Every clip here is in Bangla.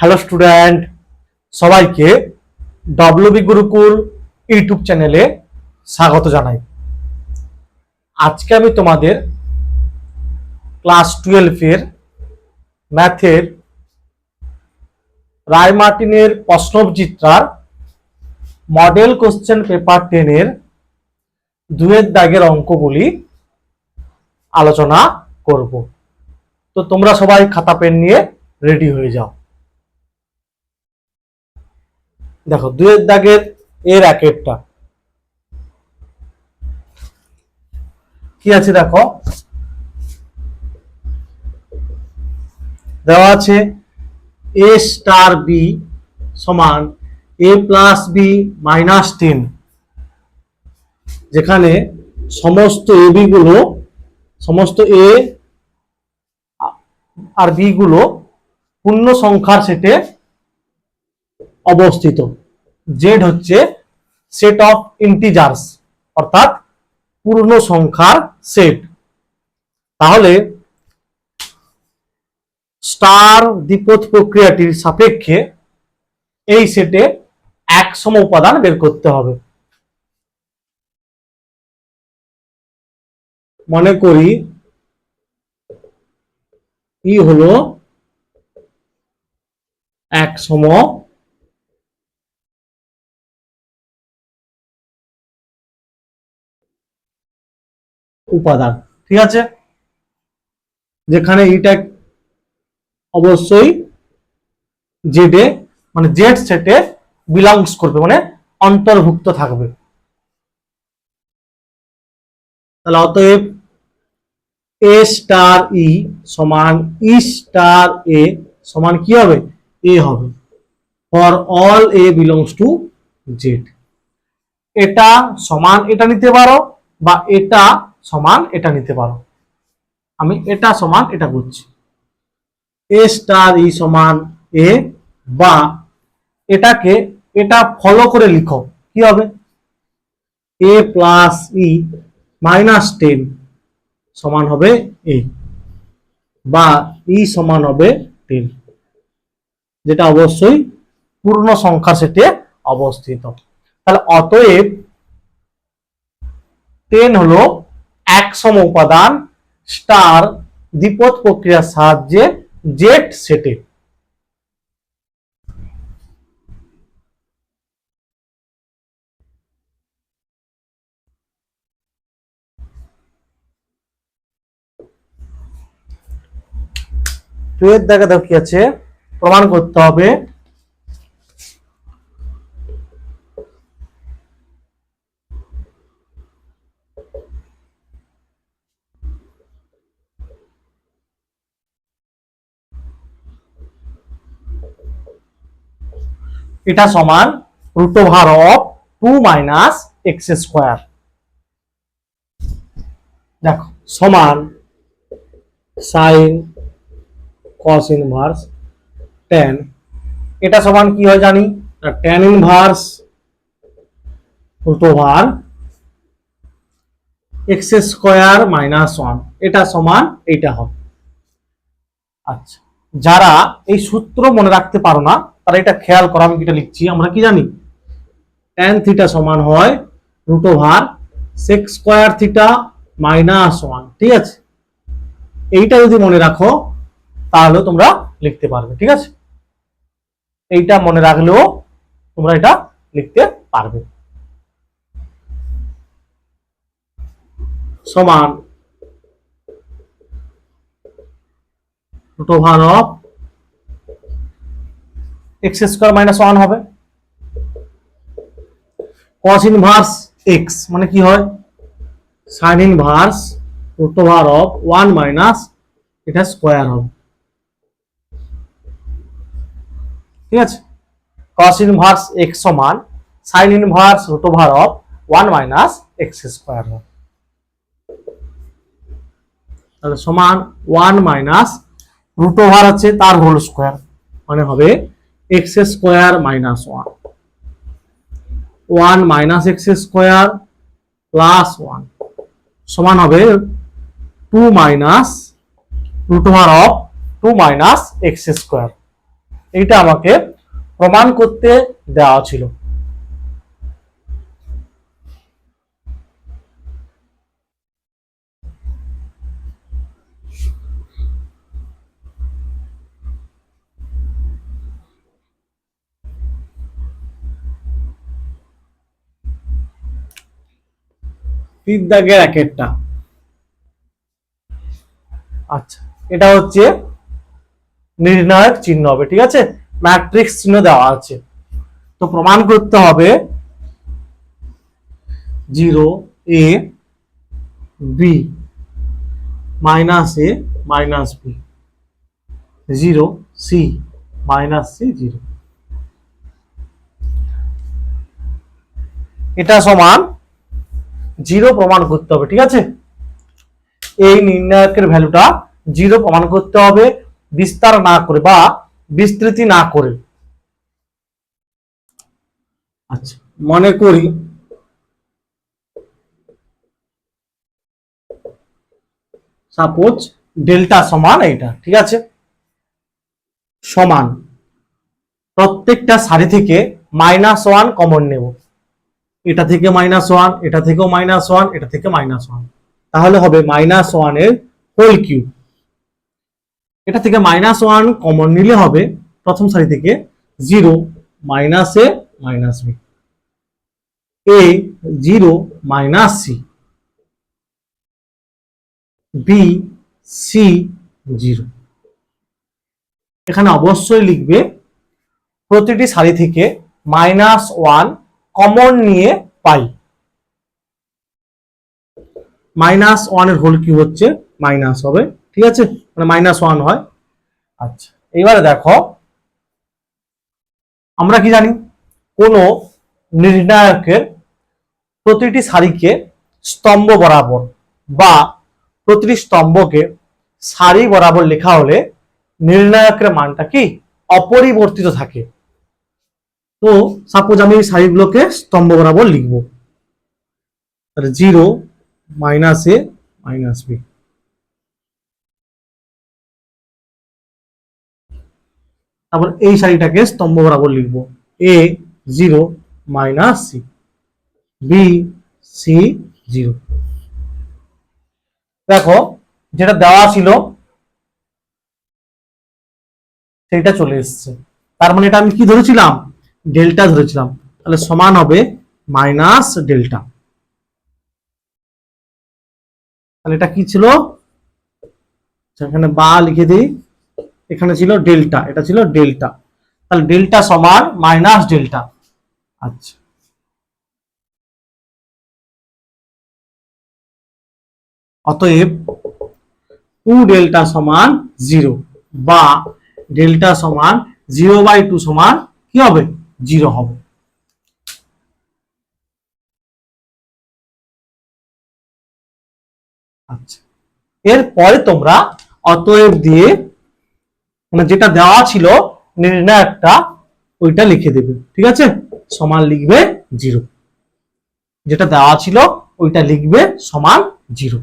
হ্যালো স্টুডেন্ট, সবাইকে ডব্লিউবি গুরুকুল ইউটিউব চ্যানেলে স্বাগত জানাই। আজকে আমি তোমাদের ক্লাস 12 এর ম্যাথের রায়মার্টিনের প্রশ্নবিচিত্রার মডেল কোশ্চেন পেপার 10 এর 2 দাগের অঙ্কগুলি আলোচনা করব। তো তোমরা সবাই খাতা পেন নিয়ে রেডি হয়ে যাও। দেখো 2 দাগের এর একেরটা কি আছে দেখো, দেওয়া আছে a স্টার b সমান a প্লাস b মাইনাস 10, যেখানে সমস্ত ab গুলো, সমস্ত a আর b গুলো পূর্ণ সংখ্যার সেটে অবস্থিত। z হচ্ছে সেট অফ ইন্টিজার্স, অর্থাৎ পূর্ণ সংখ্যার সেট। তাহলে স্টার দ্বিপদ প্রক্রিয়াটির সাপেক্ষে এই সেটে এক সম উপাদান বের করতে হবে। মনে করি ই হলো এক সম উপাদান, ঠিক আছে, যেখানে এটা অবশ্যই জেডে মানে জেড সেটে বিলংস করবে, মানে অন্তর্ভুক্ত থাকবে। তাহলে অতএব এ স্টার ই সমান ই স্টার এ সমান কি হবে, এ হবে for all A belongs to Z. এটা সমান এটা নিতে পারো বা এটা সমান এটা নিতে পারো। আমি এটা সমান এটা করছি, এ স্টার ই সমান এ, বা এটাকে এটা ফলো করে লিখো, কি হবে এ প্লাস ই মাইনাস 10 সমান হবে এ, বা ই সমান হবে 10, যেটা অবশ্যই পূর্ণ সংখ্যার সেটে অবস্থিত। তাহলে অতএব 10 হলো এক সম উপাদান স্টার দ্বিপদ প্রক্রিয়ার সাহায্যে জেড সেটে। টুয়ের দাগে দেখো কি আছে, প্রমাণ করতে হবে এটা সমান root over of 2 minus x square. দেখো সমান সাইন কস ইনভার্স ট্যান, এটা সমান কি হয় জানি, tan inverse root over x square minus 1, এটা সমান এইটা হবে। আচ্ছা, যারা এই সূত্র মনে রাখতে পারো না তারা এটা খেয়াল করো, আমি এটা লিখছি। আমরা কি জানি ট্যান থিটা সমান হয় root over sec square theta minus 1, ঠিক আছে। এইটা যদি মনে রাখো তাহলে তোমরা লিখতে পারবে, ঠিক আছে। এইটা মনে রাখলেও তোমরা এটা লিখতে পারবে। সমান root over of x square minus 1 হবে, কস ইনভার্স এক্স মানে কি হয় sine inverse root over of 1 minus এটা স্কোয়ার হবে, ঠিক আছে। কস ইনভার্স এক্স সমান sine inverse root over of 1 minus x square হবে। তাহলে সমান 1 মাইনাস রুট ওভার আছে তার হোল স্কোয়ার, মানে হবে x square minus 1, 1 minus x square plus 1 সমান হবে 2 minus root over of 2 minus x square. এইটা আমাকে প্রমাণ করতে দেওয়া ছিল। তিন দাগের একেরটা, আচ্ছা এটা হচ্ছে নির্ণায়ক চিহ্ন হবে, ঠিক আছে, ম্যাট্রিক্স চিহ্ন দেওয়া আছে। তো প্রমাণ করতে হবে 0 a b minus a minus b, 0 c minus c 0, এটা সমান 0 প্রমাণ করতে হবে, ঠিক আছে। এই নির্ণায়কের ভ্যালুটা 0 প্রমাণ করতে হবে বিস্তার না করে বা বিস্তৃতি না করে। আচ্ছা মনে করি সাপোজ ডেল্টা সমান এইটা, ঠিক আছে, সমান প্রত্যেকটা সারি থেকে -1 কমন নেব, এটা থেকে -1, এটা থেকেও -1, এটা থেকে -1, তাহলে হবে -1 এর হোল কিউব। এটা থেকে -1 কমন নিলে হবে প্রথম সারি থেকে 0 minus a minus b, a 0 minus c, b c 0। এখানে অবশ্যই লিখবে প্রতিটি সারি থেকে -1 কমন নিয়ে পাই। -1 এর হোল কিউব হচ্ছে মাইনাস হবে, ঠিক আছে, মানে -1 হয়। আচ্ছা এবারে দেখো আমরা কি জানি, কোন নির্ণায়কের প্রতিটি সারিকে স্তম্ভ বরাবর বা প্রতিটি স্তম্ভকে সারি বরাবর লেখা হলে নির্ণায়কের মানটা কি অপরিবর্তিত থাকে। তো সাপোজ আমি এই সারিগুলোকে স্তম্ভ বরাবর লিখবো, তাহলে 0 মাইনাস a মাইনাস b, তারপর এই সারিটাকে স্তম্ভ বরাবর লিখবো, a 0 minus c, b c 0। দেখো যেটা দেওয়া ছিল সেটা চলে এসছে, তার মানে এটা আমি কি ধরেছিলাম, ডেল্টা ধরেছিলাম, তাহলে সমান হবে মাইনাস ডেল্টা। তাহলে এটা কি ছিল, এখানে বা লিখে দিই, এখানে ছিল ডেল্টা, এটা ছিল ডেল্টা, তাহলে ডেল্টা সমান মাইনাস ডেল্টা। আচ্ছা অতএব 2 ডেল্টা সমান 0 বা ডেল্টা সমান 0/2 সমান কি হবে, 0 হবে। আচ্ছা এরপরে তোমরা অতএব দিয়ে মানে যেটা দেওয়া ছিল নির্ণায়কটা ওইটা লিখে দেবে, ঠিক আছে, সমান লিখবে 0, যেটা দেওয়া ছিল ওইটা লিখবে সমান 0,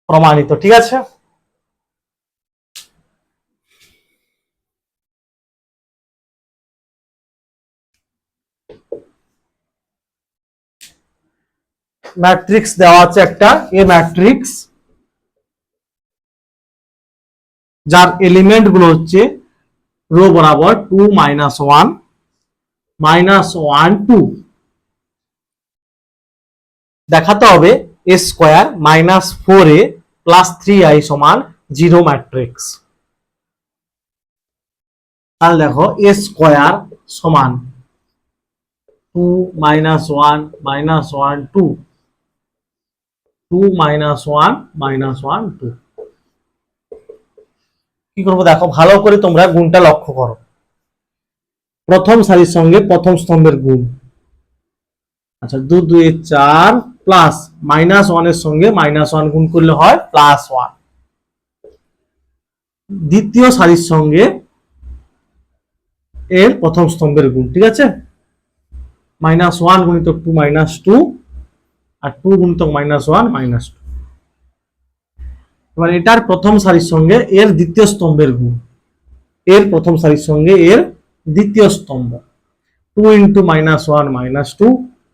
প্রমাণিত, ঠিক আছে। ম্যাট্রিক্স দেওয়া আছে একটা এ ম্যাট্রিক্স, যার এলিমেন্ট গুলো হচ্ছে রো বরাবর 2 -1 -1 2, দেখাতে হবে a square -4a plus 3i সমান 0 ম্যাট্রিক্স। তাহলে দেখো a স্কোয়ার সমান 2 -1 -1 2, 2 -1 -1 2, কি করবো দেখো ভালো করে তোমরা গুণটা লক্ষ্য করো, প্রথম সারির সঙ্গে প্রথম স্তম্ভের গুণ, আচ্ছা 2 2 4 প্লাস -1 এর সঙ্গে -1 গুণ করলে হয় +1, দ্বিতীয় সারির সঙ্গে এর প্রথম স্তম্ভের গুণ, ঠিক আছে, -1 গুণিতক 2 -2 আর 2 গুণিতক -1 -2, এবার এটার প্রথম সারির সঙ্গে এর দ্বিতীয় স্তম্ভের গুণ, এর প্রথম সারির সঙ্গে এর দ্বিতীয় স্তম্ভ, 2 ইন্টু -1 -2,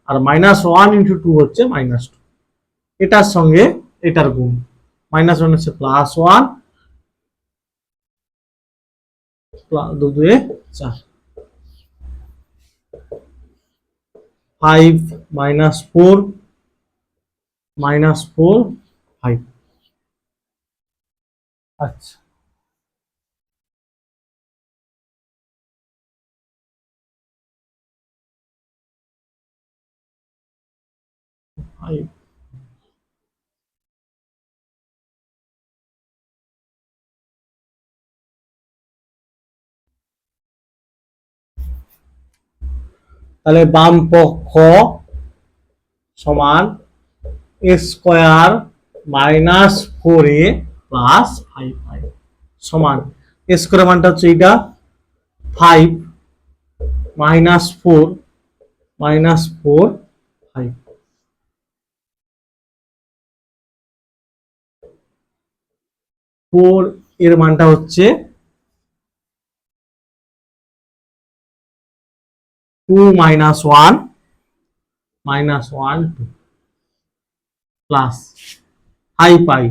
আর -1 ইন্টু 2 হচ্ছে -2, এটার সঙ্গে এটার গুণ, -1 হচ্ছে +1, 2 2 4, 5 -4 -4 5। আচ্ছা, তাহলে বাম পক্ষ সমান স্কোয়ার -4a প্লাস 5i সমান স্কোয়ার মানটা হচ্ছে এটা 5 -4 -4 5, 4 এর মানটা হচ্ছে 2 -1 -1 2 প্লাস 5i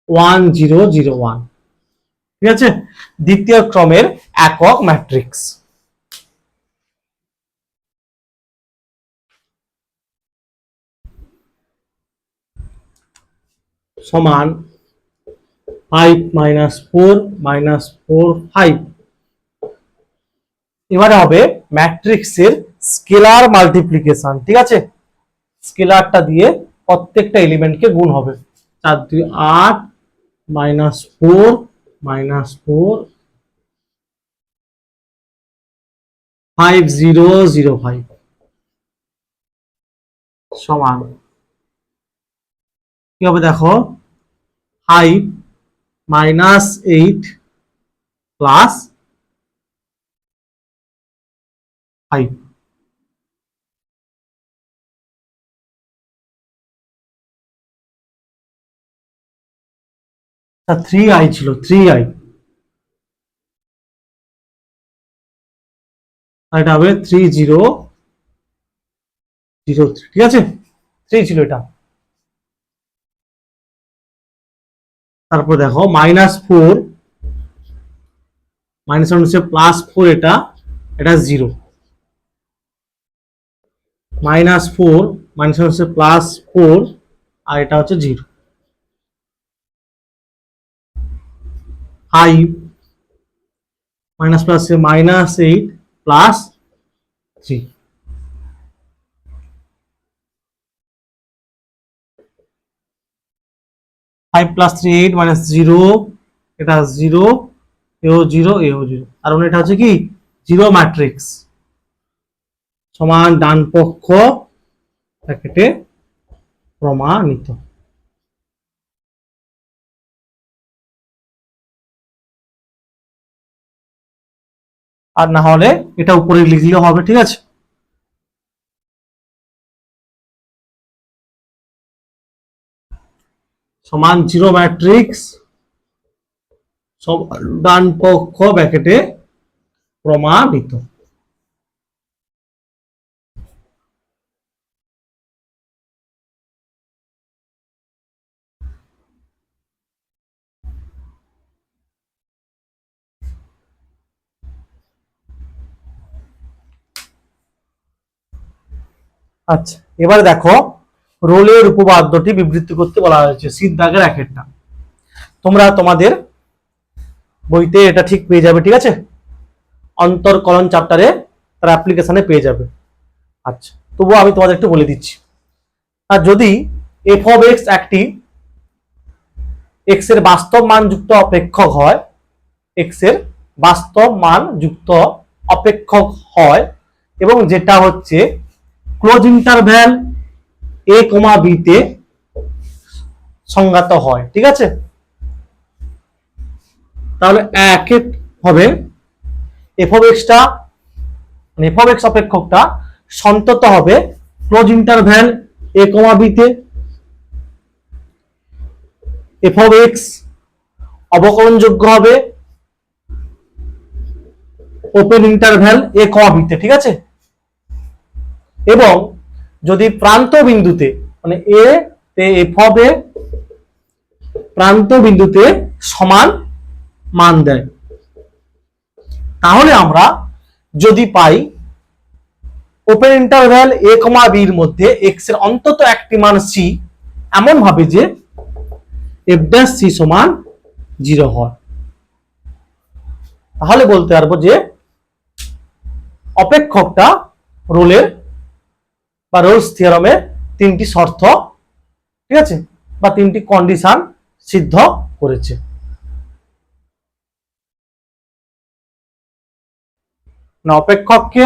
1001। ঠিক আছে, দ্বিতীয় ক্রমের একক ম্যাট্রিক্স। সমান 5 -4 -4 5। এবারে হবে ম্যাট্রিক্সের স্কেলার মাল্টিপ্লিকেশন। ঠিক আছে, স্কেলারটা দিয়ে প্রত্যেকটা এলিমেন্টকে গুণ হবে। 4 2 8 -4 -4 5 0 0 5 সমান কি হবে দেখো, 5 -8 প্লাস 5, 3i ছিল 3i, আর এটা হবে 3 0 0 3। ঠিক আছে, 3 ছিল এটা। তারপর দেখো -4 -1 হচ্ছে +4, এটা এটা 0, -4 -1 হচ্ছে +4 আর এটা হচ্ছে 0, 5 প্লাস -8 প্লাস 3, 5 + 3 8 -0, এটা 0 এও 0 এও 0, আর এটা হচ্ছে কি 0 ম্যাট্রিক্স। সমান ডান পক্ষ ব্র্যাকেটে প্রমাণিত। আর না হলে এটা উপরে লিখলেও হবে। ঠিক আছে, সমান 0 ম্যাট্রিক্স সব ডান পক্ষ ব্র্যাকেটে প্রমাণিত। আচ্ছা, এবার দেখো রোলের উপপাদ্যটি বিবৃতি করতে বলা হয়েছে, শীত দাগের একেরটা। তোমরা তোমাদের বইতে এটা ঠিক পেয়ে যাবে। ঠিক আছে, অন্তর্কলন চ্যাপ্টারে তার অ্যাপ্লিকেশনে পেয়ে যাবে। আচ্ছা, তবুও আমি তোমাদের একটু বলে দিচ্ছি। আর যদি f of x একটি x এর বাস্তব মান যুক্ত অপেক্ষক হয়, x এর বাস্তব মান যুক্ত অপেক্ষক হয় এবং যেটা হচ্ছে ক্লোজ ইন্টারভ্যাল a, b তে সংজ্ঞাত হয়। ঠিক আছে, তাহলে একে হবে f of x টা, f of x অপেক্ষকটা সন্তত হবে ক্লোজ ইন্টারভ্যাল a, b তে f of x অবকলনযোগ্য হবে ওপেন ইন্টারভ্যাল a, b তে, ঠিক আছে। এবং যদি প্রান্ত বিন্দুতে মানে a তে f of a প্রান্ত বিন্দুতে সমান মান দেয়, তাহলে আমরা যদি পাই ওপেন ইন্টারভ্যাল a, b এর মধ্যে x এর অন্তত একটি মান c এমন ভাবে যে f ড্যাশ c সমান 0 হয়, তাহলে বলতে পারবো যে অপেক্ষকটা রোলের বা রোলস থিওরামের তিনটি শর্ত, ঠিক আছে, বা তিনটি কন্ডিশন সিদ্ধ করেছে। না, অপেক্ষককে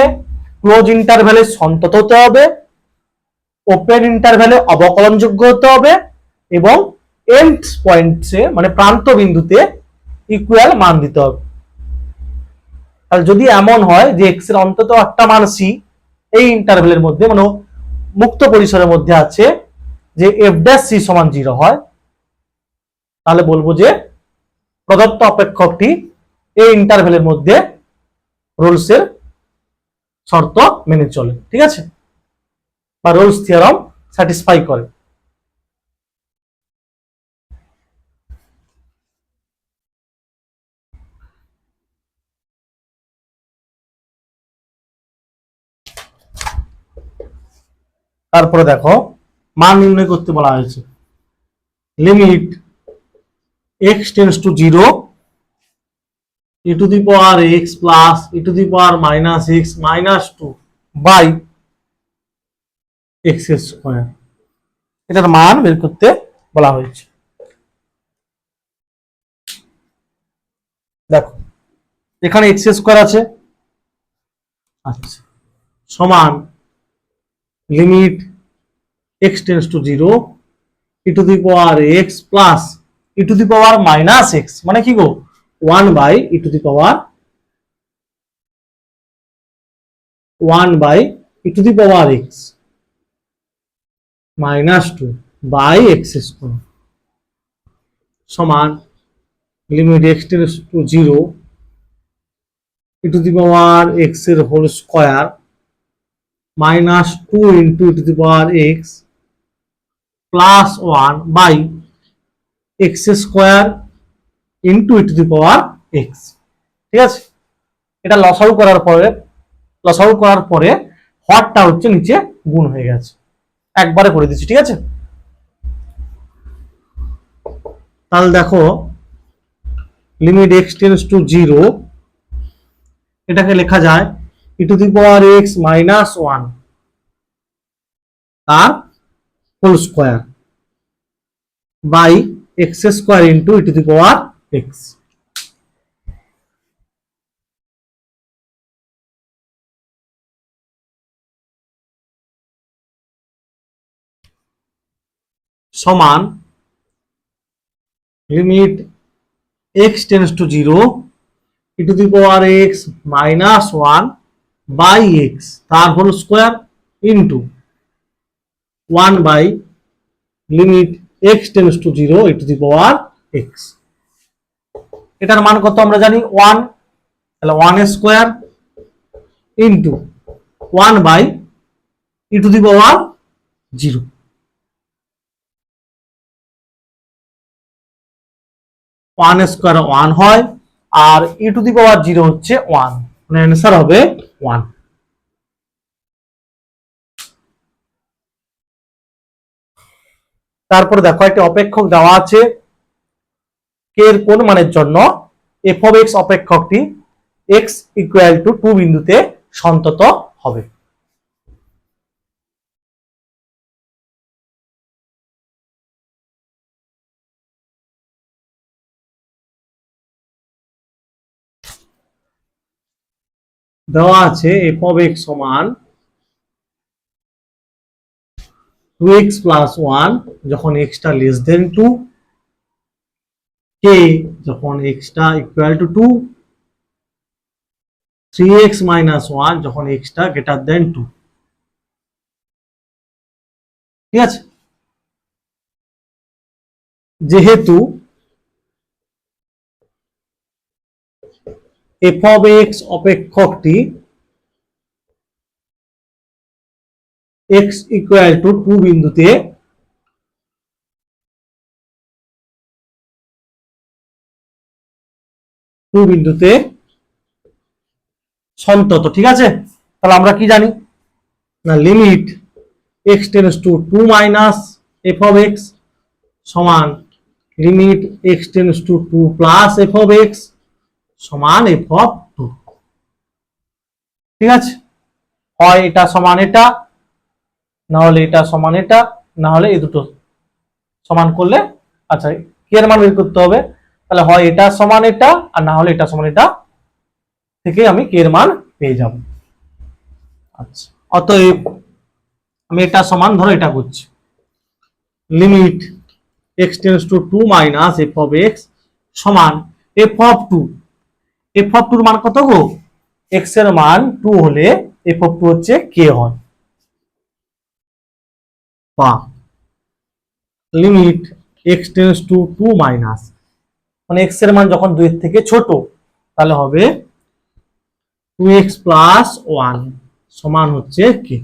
ক্লোজ ইন্টারভ্যালে সন্তত হতে হবে, ওপেন ইন্টারভ্যালে অবকলনযোগ্য হতে হবে এবং এন্ড পয়েন্টে মানে প্রান্ত বিন্দুতে ইকুয়াল মান দিতে হবে। তাহলে যদি এমন হয় যে এক্স এর অন্তত একটা মান সি এই ইন্টারভ্যালের মধ্যে মানে মুক্ত পরিসরের মধ্যে আছে, যে এফ ড্যাশ সি সমান 0 হয়, তাহলে বলবো যে প্রদত্ত অপেক্ষকটি এই ইন্টারভ্যালের মধ্যে রোলসের শর্ত মেনে চলে, ঠিক আছে, বা রোলস থিওরাম স্যাটিসফাই করে। তারপরে দেখো মান নির্ণয় করতে বলা হয়েছে। Limit x tends to 0 e to the power x plus e to the power minus x minus 2 by x square, এটার মান বের করতে বলা হয়েছে। দেখো এখানে x স্কয়ার আছে, আচ্ছা, সমান limit x tends to 0 e to the power x plus e to the power minus x মানে কি গো 1 by e to the power 1 by e to the power x minus 2 by x square সমান limit x tends to 0 e to the power x এর whole square minus 2 into e to the power x plus 1 by x square into e to the power x, ঠিক আছে। এটা লসাগু করার পরে হরটা হচ্ছে নিচে গুণ হয়ে গেছে, একবারে করে দিচ্ছি, ঠিক আছে। তাহলে দেখো লিমিট x টেন্ডস টু 0 এটাকে লেখা যায় e to the power x minus 1 তার whole square by x square into e to the power x। সমান limit x tends to 0 e to the power x minus 1 by x তার whole square into 1 by limit x tends to 0 e to the power x। এটার মান কত আমরা জানি 1, তাহলে 1 square into 1 by e to the power 0, 1 square 1 হয় আর e টু দি পাওয়ার 0 হচ্ছে 1, মানে অ্যান্সার হবে 1। তারপরে দেখো একটা অপেক্ষক দেওয়া আছে k এর কোন মানের জন্য f of x অপেক্ষকটি x equal to 2 বিন্দুতে সন্তত হবে। দেওয়া আছে f of x সমান 2x প্লাস 1 যখন x টা লেস দেন 2, k যখন x টা ইকুয়াল টু 2, 3x মাইনাস 1 যখন x টা গ্রেটার দেন 2। ঠিক আছে, যেহেতু এফ অফ এক্স অপেক্ষকটি এক্স ইকুয়াল টু 2 বিন্দুতে সন্তত। ঠিক আছে, তাহলে আমরা কি জানি না, limit x tends to 2 minus f of x সমান limit x tends to 2 plus f of x সমান এফ অফ 2। ঠিক আছে, হয় এটা সমান এটা, না হলে এটা সমান এটা, না হলে এই দুটো সমান করলে, আচ্ছা কে এর মান বের করতে হবে, তাহলে হয় এটা সমান এটা আর না হলে এটা সমান এটা থেকে আমি কে এর মান পেয়ে যাব। আচ্ছা, অতএব আমি এটা সমান ধরো এটা করছি, limit x tends to 2 minus f of x সমান এফ অফ 2। এফ অফ 2 এর মান কত গো, এক্স এর মান 2 হলে এফ অফ 2 হচ্ছে কে হয়, বা limit x tends to 2 minus, মানে এক্স এর মান যখন 2 এর থেকে ছোট তাহলে হবে 2x প্লাস 1 সমান হচ্ছে কে।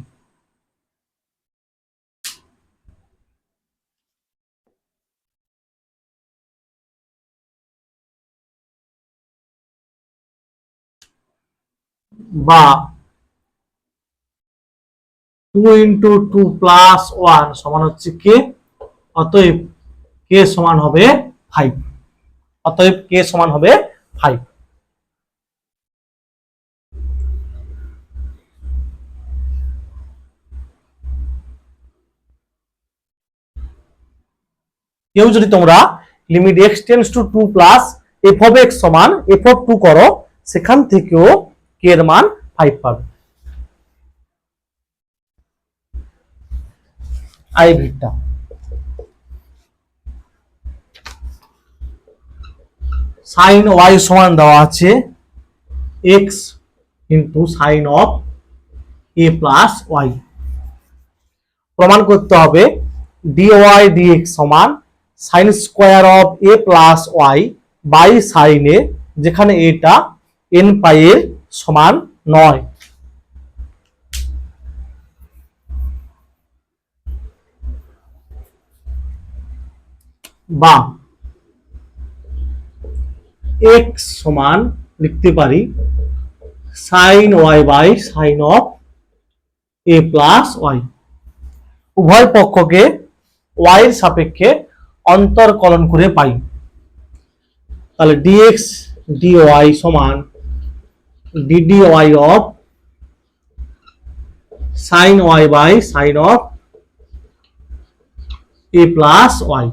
বা 2 ইন্টু 2 প্লাস 1 সমান হচ্ছে কে, অতএব কে সমান হবে 5। অতএব কে সমান হবে 5। কেউ যদি তোমরা limit x tends to 2 plus f of x সমান এফ অফ 2 করো, সেখান থেকেও কে এর মান 5 পাবে। আই ভিটা সাইন ওয়াই সমান দেওয়া আছে x into sine of a plus y. প্রমাণ করতে হবে ডিওয়াই ডিএক্স সমান sine square of a plus y by sine a, যেখানে এটা এন পাই এর সমান নয়। বা এক্স সমান লিখতে পারি sine y by sine of a plus y. উভয় পক্ষকে ওয়াই এর সাপেক্ষে অন্তরকলন করে পাই, তাহলে ডিএক্স ডিওয়াই সমান d d y of sine y by sine of a plus y.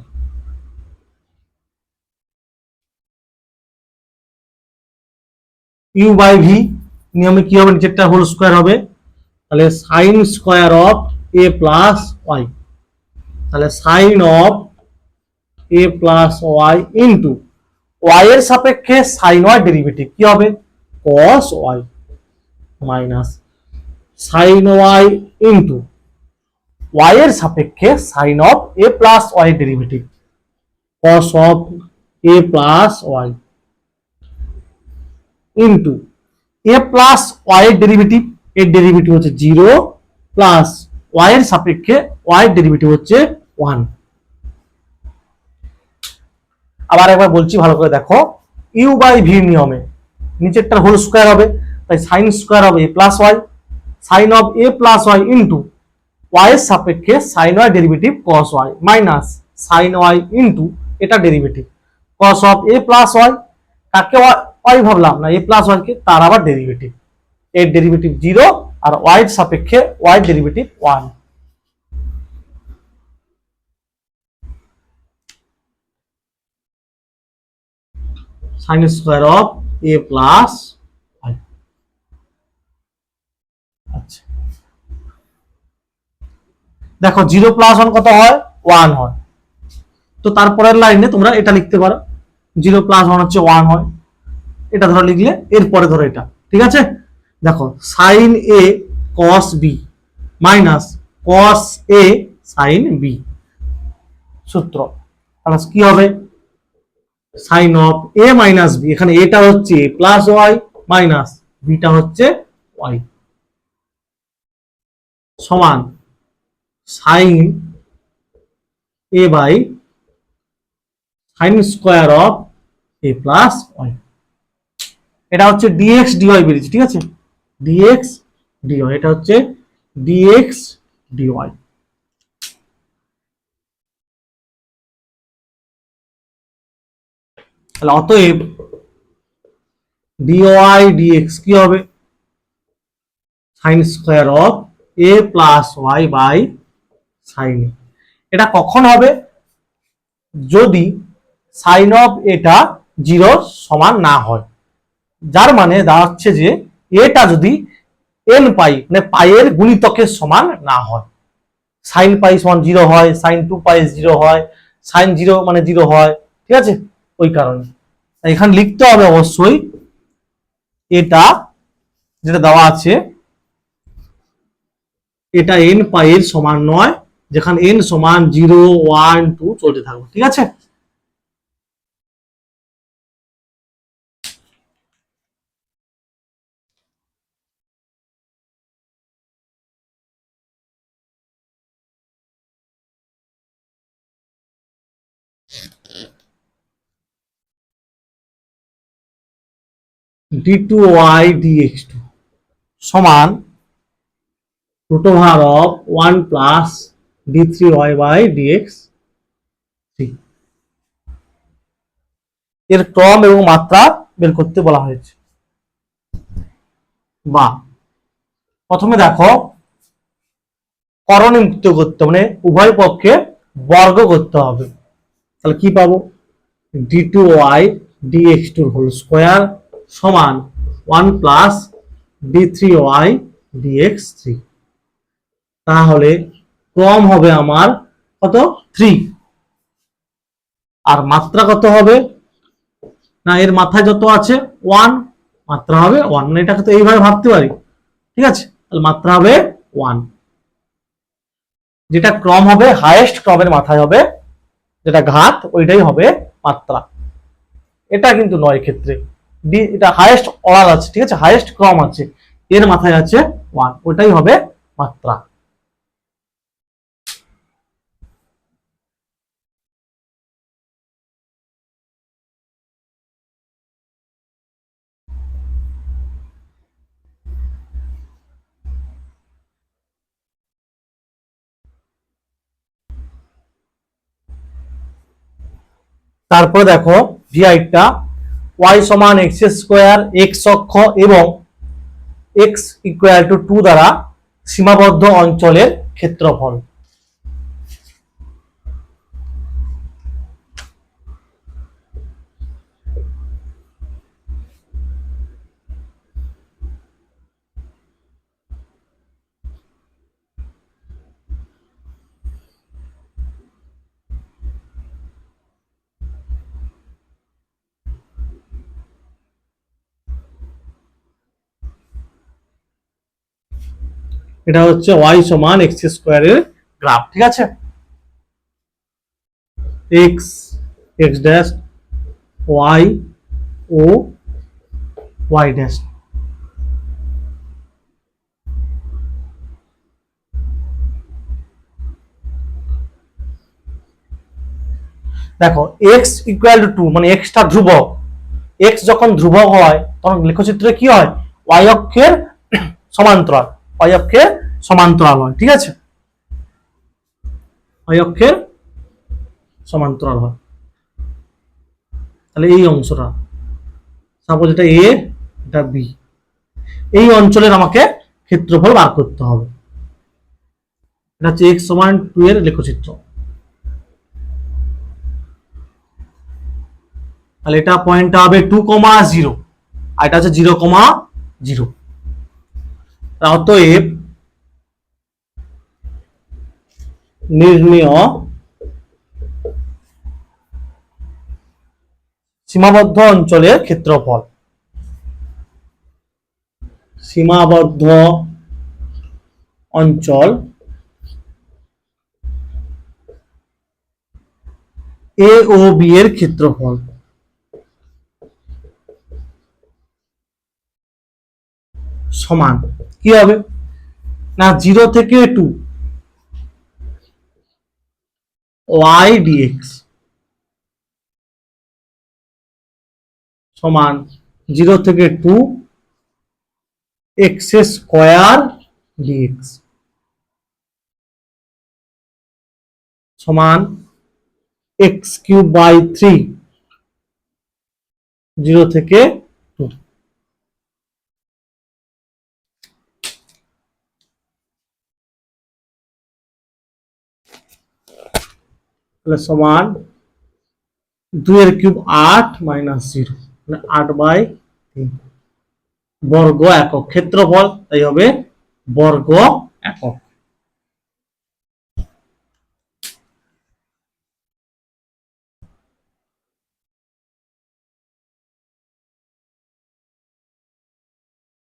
U by v নিয়মে কি হবে, নিচেরটা হোল স্কোয়ার হবে, তাহলে sine square of a plus y, তাহলে sine of a plus y into y এর সাপেক্ষে সাইন ওয়াই ডেরিভেটিভ কি হবে cos y minus sine y into y এর সাপেক্ষে sine of a plus y derivative cos of a plus y into a plus Y এর ডেরিভেটিভ, এর ডেরিভেটিভ হচ্ছে 0 প্লাস ওয়াই এর সাপেক্ষে ওয়াই এর ডেরিভেটিভ হচ্ছে 1। আবার একবার বলছি ভালো করে দেখো, ইউ বাই ভি নিয়মে নিচেরটার হোল স্কোয়ার হবে, তাই sine square of a plus y, sine of a plus y into y এর সাপেক্ষে sine y derivative cos y minus sine y into এটা derivative cos of a plus y, কাকে ওয়াই ভাবলাম না এ প্লাস ওয়াই কে, তার আবার ডেরিভেটিভ, এর ডেরিভেটিভ 0 আর ওয়াই এর সাপেক্ষে y derivative 1। Sine square of a plus y. আচ্ছা দেখো 0 প্লাস 1 কত হয় 1 হয়, তো তারপরের লাইনে তোমরা এটা লিখতে পারো 0 প্লাস 1 হচ্ছে 1 হয়, এটা ধরো লিখলে, এরপরে ধরো এটা। ঠিক আছে, দেখো sine a cos b minus cos a sine b. সূত্র তাহলে কি হবে, sine of a minus b, এখানে এটা হচ্ছে প্লাস ওয়াই মাইনাস বিটা হচ্ছে ওয়াই, সমান sine a by sine square of a plus y. এটা হচ্ছে ডিএক্স ডিওয়াই বেরিয়েছে, ঠিক আছে, ডিএক্স ডিওয়াই, এটা হচ্ছে ডিএক্স ডিওয়াই। তাহলে অতএব ডিওয়াই ডিএক্স কি হবে, sine square of a plus y by sine. এটা কখন হবে, যদি সাইন অফ এটা 0 সমান না হয়, যার মানে দাঁড়াচ্ছে যে এটা যদি এন পাই মানে পাইয়ের গুণিতকের সমান না হয়, সাইন পাই সমান 0 হয়, সাইন 2 পাই 0 হয়, সাইন 0 মানে 0 হয়, ঠিক আছে, ওই কারণে এখানে লিখতে হবে অবশ্যই এটা যেটা দেওয়া আছে এটা এন পাই এর সমান নয়, যেখানে এন সমান 0 1 2 চলতে থাকবে, ঠিক আছে। d2y dx2 সমান root over of 1 plus d3y by dx3, এর ক্রম এবং মাত্রা বের করতে বলা হয়েছে। বা প্রথমে দেখো করণীমুক্ত করতে মানে উভয় পক্ষে বর্গ করতে হবে, তাহলে কি পাবো, d2y dx2 হোল স্কয়ার সমান 1 প্লাস d3y dx3। তাহলে ক্রম হবে আমার কত 3, আর মাত্রা কত হবে, না এর মাথায় যত আছে 1, মাত্রা হবে 1, মানে এটাকে তো এইভাবে ভাবতে পারি, ঠিক আছে, তাহলে মাত্রা হবে 1। যেটা ক্রম হবে হাইয়েস্ট ক্রমের মাথায় হবে, যেটা ঘাত ওইটাই হবে মাত্রা। এটা কিন্তু নয় ক্ষেত্রে এটা হাইয়েস্ট অর্ডার আছে, ঠিক আছে, হাইয়েস্ট ক্রম আছে, এর মাথায় আছে 1, ওটাই হবে মাত্রা। তারপরে দেখো ভিআইটা y সমান x স্কোয়ার x অক্ষ এবং x ইকুয়াল টু 2 দ্বারা সীমাবদ্ধ অঞ্চলের ক্ষেত্রফল। এটা হচ্ছে y সমান x স্কোয়ারের গ্রাফ, ঠিক আছে, x x ড্যাশ y ও y ড্যাশ। দেখো x ইকুয়াল টু 2 মানে x টা ধ্রুবক, x যখন ধ্রুবক হয় তখন লেখচিত্রে কি হয়, y অক্ষের সমান্তরাল, y অক্ষের সমান্তরাল হয়, ঠিক আছে, y অক্ষের সমান্তরাল হয়। তাহলে এই অংশটা সাপোজ এটা a এটা b, এই অঞ্চলের আমাকে ক্ষেত্রফল বার করতে হবে। এটা হচ্ছে x সমান 2 এর লেখচিত্র। তাহলে এটা পয়েন্টটা হবে 2,0 আর এটা হচ্ছে 0,0। অতএব নির্ণেয় সীমাবদ্ধ অঞ্চলের ক্ষেত্রফল, সীমাবদ্ধ অঞ্চল এ ও বি এর ক্ষেত্রফল সমান কি হবে না 0 থেকে 2 y dx সমান 0 থেকে 2 x স্কয়ার dx সমান x কিউব বাই 3 0 থেকে 2 তাহলে সমান 2 এর কিউব 8 মাইনাস 0 মানে 8/3 বর্গ একক ক্ষেত্রফল তাই হবে বর্গ একক।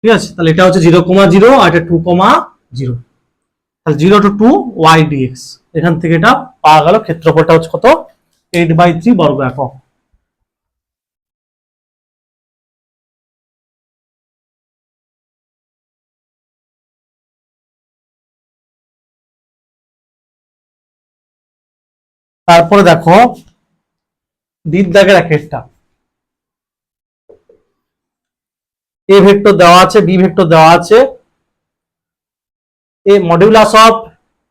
ঠিক আছে, তাহলে এটা হচ্ছে 0,0 আর এটা 2,0 তাহলে 0 to 2 y dx এখান থেকে এটা পাওয়া গেল ক্ষেত্রফলটা হচ্ছে কত 8/3 বর্গ একক। তারপরে দেখো দ্বির দাগের একটা এ ভেক্টর দেওয়া আছে বি ভেক্টর দেওয়া আছে a modulus of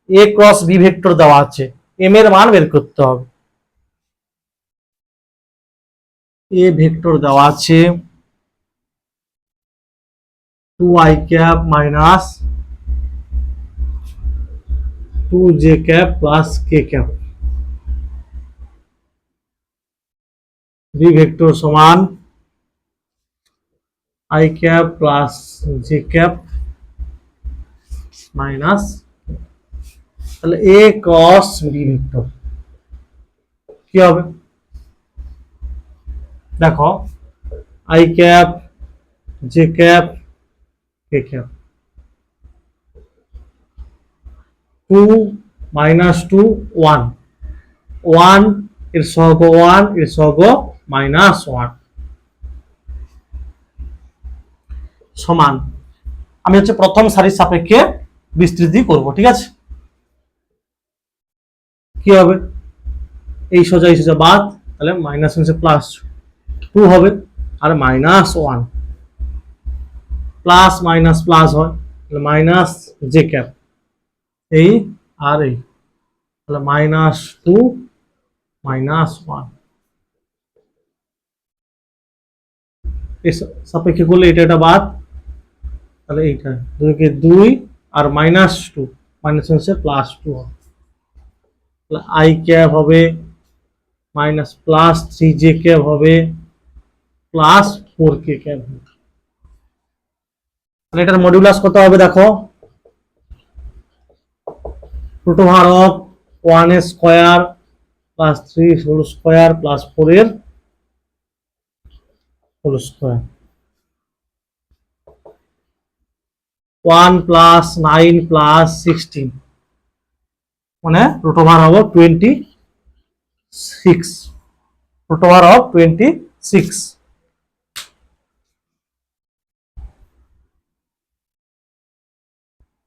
a cross b vector দেওয়া আছে এম এর মান বের করতে হবে। এ ভেক্টর দেওয়া আছে 2i cap minus 2j cap plus k cap b vector সমান i cap plus j cap minus তাহলে a ক্রস বি ভেক্টর কি হবে দেখো i cap j cap k cap 2 মাইনাস 2 1 1 এর সহগ 1 এর সহগ মাইনাস 1 সমান আমি হচ্ছে প্রথম সারির সাপেক্ষে বিস্তৃতি করব। ঠিক আছে, কি হবে এই সোজা বাদ তাহলে মাইনাস প্লাস 2 হবে আর মাইনাস 1 প্লাস মাইনাস প্লাস হয় তাহলে মাইনাস জে ক্যাপ এই আর এই তাহলে মাইনাস 2 মাইনাস 1 এই সাপেক্ষে করলে এটা বাদ তাহলে এইটা 2 কে 2 আর মাইনাস 2 মাইনাস প্লাস 2 তাহলে আই ক্যাপ হবে মাইনাস প্লাস 3j ক্যাপ হবে প্লাস 4k ক্যাপ হবে। তাহলে এটার মডিউলাস কত হবে দেখো রুট ওভার অফ 1 এর square plus 3 whole square plus 4 এর হোল স্কয়ার 1 প্লাস 9 প্লাস 16 মানে root over of 26 root over of 26।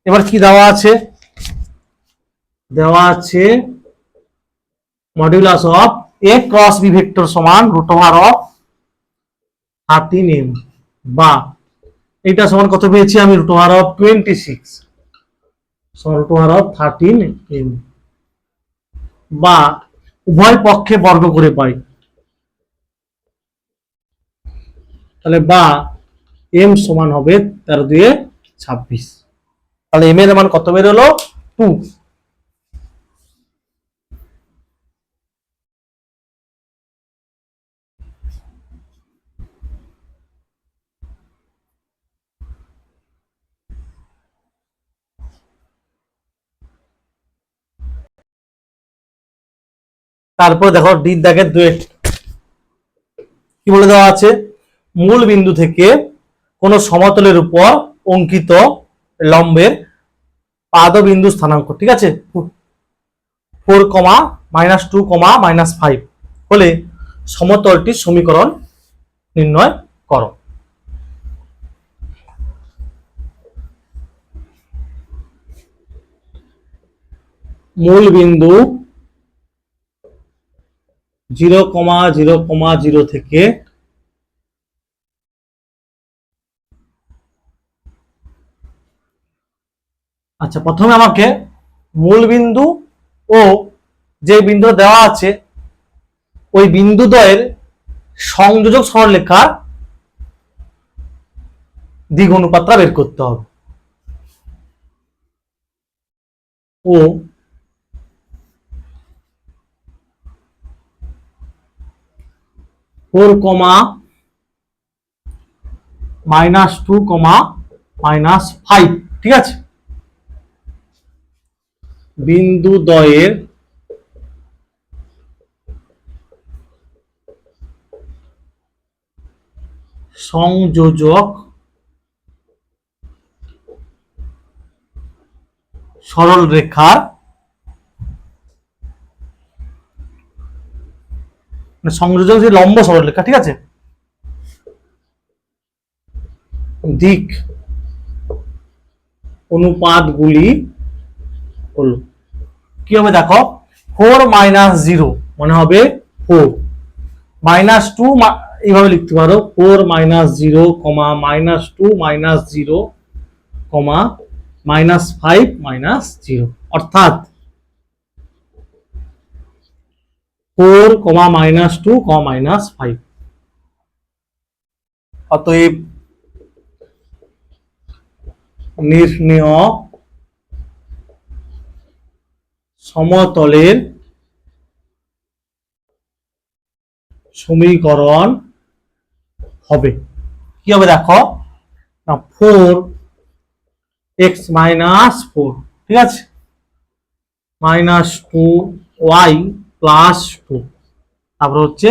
এবার কি দেওয়া আছে modulus of a cross b vector সমান রুট ওভার অফ 13m বা এটা সমান কত পেয়েছি আমি রুট ওভার অফ 26 সমান রুট ওভার অফ 13m বা উভয় পক্ষে বর্গ করে পাই তাহলে বা m সমান হবে 13 দিয়ে 26 তাহলে m এর মান কত বের হলো 2। তারপর দেখো ডি দাগের দুয়েট কি বলে দেওয়া আছে মূল বিন্দু থেকে কোন সমতলের উপর অঙ্কিত লম্বের পাদবিন্দু স্থানাঙ্ক। ঠিক আছে 4, -2, -5 হলে সমতলটির সমীকরণ নির্ণয় করো। মূল বিন্দু 0,0,0 থেকে আচ্ছা, প্রথমে আমাকে মূল বিন্দু ও যে বিন্দু দেওয়া আছে ওই বিন্দুদ্বয়ের সংযোজক সরলরেখার দিক অনুপাতটা বের করতে হবে। ও -2, -5, ঠিক আছে। বিন্দুদ্বয়ের সংযোজক সরল রেখার সংযোজক যে লম্ব সরল রেখা, ঠিক আছে, দিক অনুপাতগুলি হলো কি হবে দেখো, 4 - 0 মানে হবে 4, -2 এইভাবে লিখতে পারো 4 - 0, -2 - 0, -5 - 0, অর্থাৎ 4, -2, -5। অতএব নির্ণেয় সমতলের সমীকরণ হবে কি হবে দেখো, 4x - 4, ঠিক আছে, -2y + 2, তারপর হচ্ছে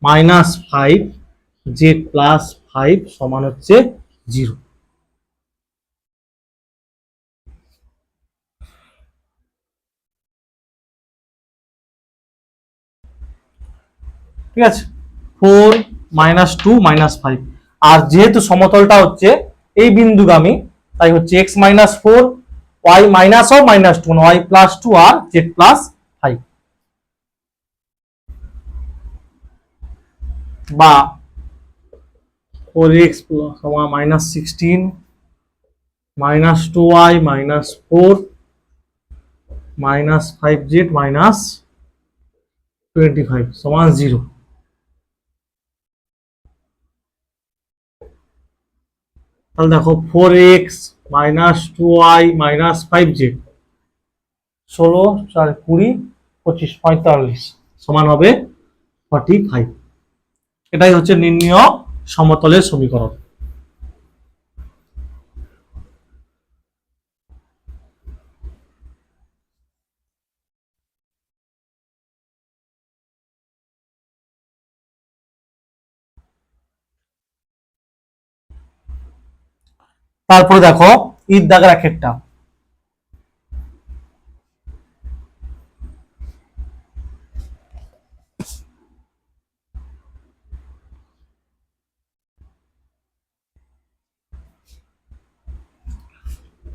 -5z + 5 সমান হচ্ছে 0। ঠিক আছে, 4 - 2 -5, আর যেহেতু সমতলটা হচ্ছে এই বিন্দুগামী তাই হচ্ছে x - 4, y - -2 মানে y + 2 আর z + 5, বা 4x -16 -2y -4 -5z -25 সমান 0। তাহলে দেখো 4x -2y -5z 16, 4, 20, 25, 45 সমান হবে 45। এটাই হচ্ছে নির্ণেয় সমতলের সমীকরণ। তারপরে দেখো ঈদ দাগের একটা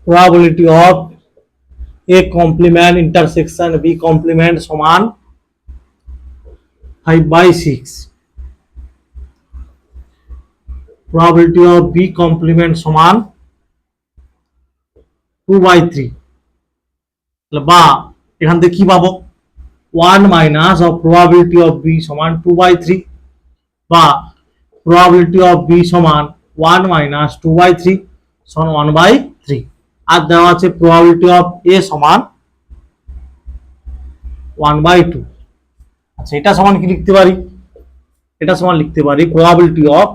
probability of a complement intersection b complement সমান 5/6, probability of b complement সমান 2/3, বা এখান থেকে কি পাবো, 1 minus of probability of b সমান 2/3, বা probability of b সমান 1 মাইনাস 2/3 সমান 1/3, আর দেওয়া আছে probability of a সমান 1/2। আচ্ছা, এটা সমান কি লিখতে পারি, এটা সমান লিখতে পারি probability of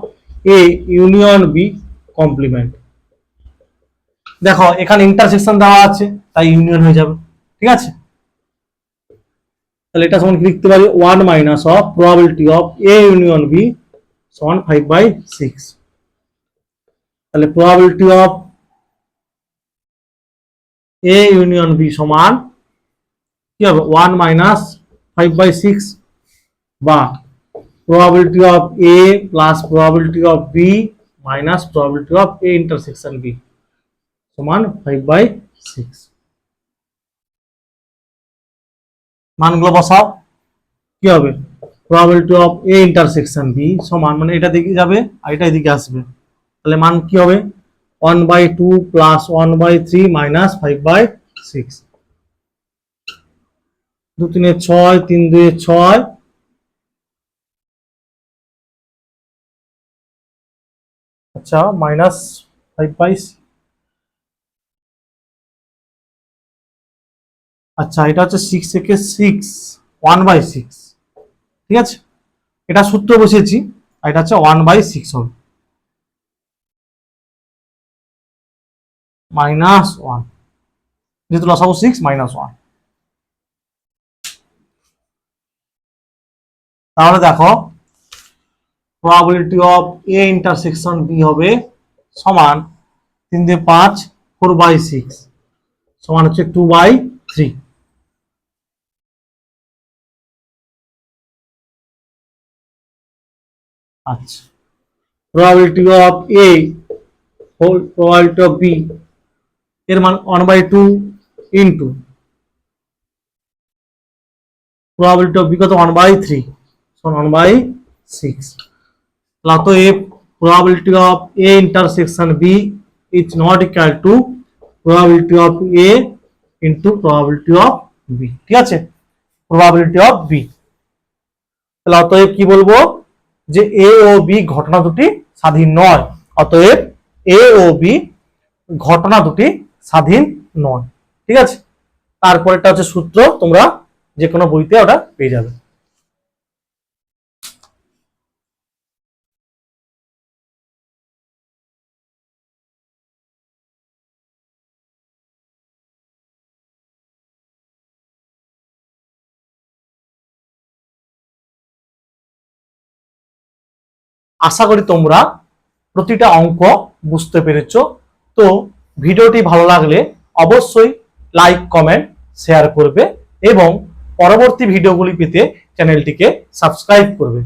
a union b complement. দেখো এখানে ইন্টারসেকশন দেওয়া আছে তাই ইউনিয়ন হয়ে যাবে, ঠিক আছে। তাহলে এটা সমান কি লিখতে পারি, 1 minus of probability of a union b সমান 5/6। তাহলে probability of a union b সমান কি হবে, 1 মাইনাস 5/6, বা probability of A plus probability of B minus probability of A intersection B সমান 5/6। মানগুলো বসাও, কি হবে probability of A intersection B সমান, মানে এটা দিকে যাবে আর এটা এদিকে আসবে, তাহলে মান কি হবে 1/2 plus 1/3 minus 5/6। 2 3 6, 3 2 6, আচ্ছা মাইনাস 5/6, আচ্ছা এটা হচ্ছে 6 থেকে 6 1/6, ঠিক আছে, এটা সূত্র বসিয়েছি আর এটা হচ্ছে 1/6 হবে -1, যেহেতু লসাগু 6 -1। তাহলে দেখো probability of A intersection B হবে সমান 3 দিয়ে 5 4/6 সমান হচ্ছে 2/3। আচ্ছা probability of A whole probability of B এর মান 1/2 ইন্টু probability of B কত 1/3 সমান 1/6। অতএব probability of A intersection B is not equal to probability of A into probability of B, ঠিক আছে, probability of B। তাহলে অতএব কি বলবো যে A ও B ঘটনা দুটি স্বাধীন নয়, অতএব A ও B ঘটনা দুটি স্বাধীন নয়, ঠিক আছে। তারপরেটা হচ্ছে সূত্র, তোমরা যে কোনো বইতে ওটা পেয়ে যাবে। আশা করি তোমরা প্রতিটা অঙ্ক বুঝতে পেরেছো। তো ভিডিওটি ভালো লাগলে অবশ্যই লাইক কমেন্ট শেয়ার করবে এবং পরবর্তী ভিডিওগুলি পেতে চ্যানেলটিকে সাবস্ক্রাইব করবে।